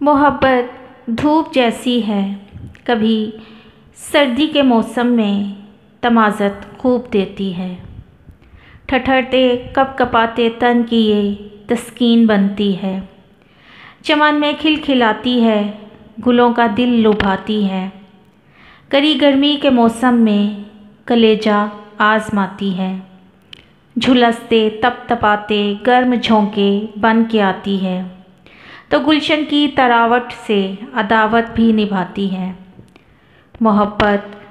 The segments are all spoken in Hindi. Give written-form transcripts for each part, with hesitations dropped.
मोहब्बत धूप जैसी है, कभी सर्दी के मौसम में तमाज़त खूब देती है। ठठरते कपकपाते तन की ये तस्कीन बनती है। चमन में खिलखिलाती है, गुलों का दिल लुभाती है। कड़ी गर्मी के मौसम में कलेजा आज़माती है। झुलसते तपतपाते गर्म झोंके बन के आती है, तो गुलशन की तरावट से अदावत भी निभाती है। मोहब्बत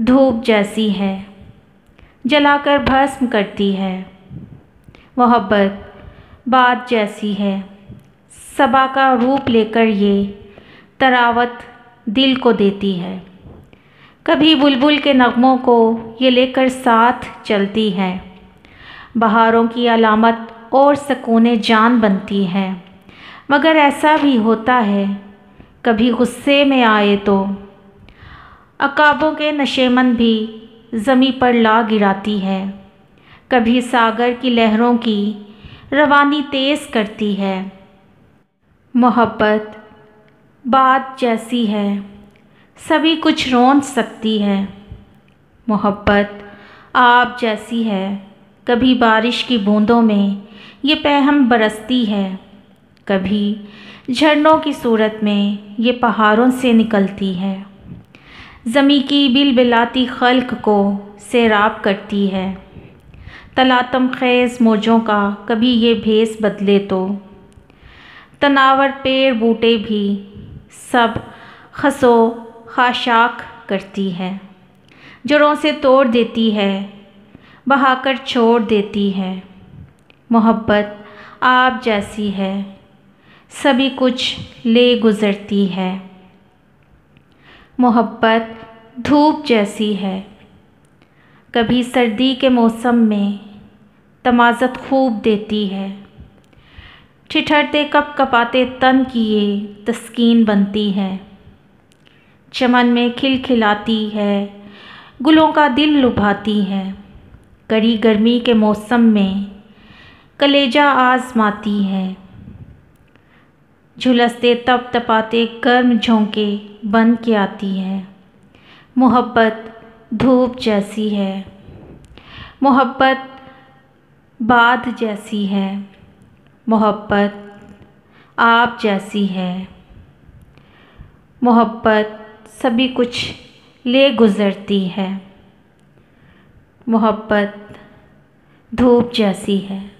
धूप जैसी है, जलाकर भस्म करती है। मोहब्बत बात जैसी है, सबा का रूप लेकर ये तरावत दिल को देती है। कभी बुलबुल के नगमों को ये लेकर साथ चलती है। बहारों की अलामत और सकूने जान बनती है। मगर ऐसा भी होता है, कभी गुस्से में आए तो अकाबों के नशेमन भी ज़मी पर ला गिराती है। कभी सागर की लहरों की रवानी तेज़ करती है। मोहब्बत बात जैसी है, सभी कुछ रोंद सकती है। मोहब्बत आप जैसी है, कभी बारिश की बूंदों में ये पैहम बरसती है। कभी झरनों की सूरत में ये पहाड़ों से निकलती है। ज़मी की बिलबिलाती खल्क को सैराब करती है। तलातम ख़ेज़ मौजों का कभी ये भेस बदले तो तनावर पेड़ बूटे भी सब खसो खाशाक करती है। जड़ों से तोड़ देती है, बहाकर छोड़ देती है। मोहब्बत आप जैसी है, सभी कुछ ले गुज़रती है। मोहब्बत धूप जैसी है, कभी सर्दी के मौसम में तमाज़त खूब देती है। ठिठरते कपकपाते तन की ये तस्कीन बनती है। चमन में खिलखिलाती है, गुलों का दिल लुभाती है। कड़ी गर्मी के मौसम में कलेजा आज़माती है। झुलसते तपतपाते गर्म झोंके बन के आती है। मोहब्बत धूप जैसी है, मोहब्बत बात जैसी है। मोहब्बत आप जैसी है। मोहब्बत सभी कुछ ले गुज़रती है। मोहब्बत धूप जैसी है।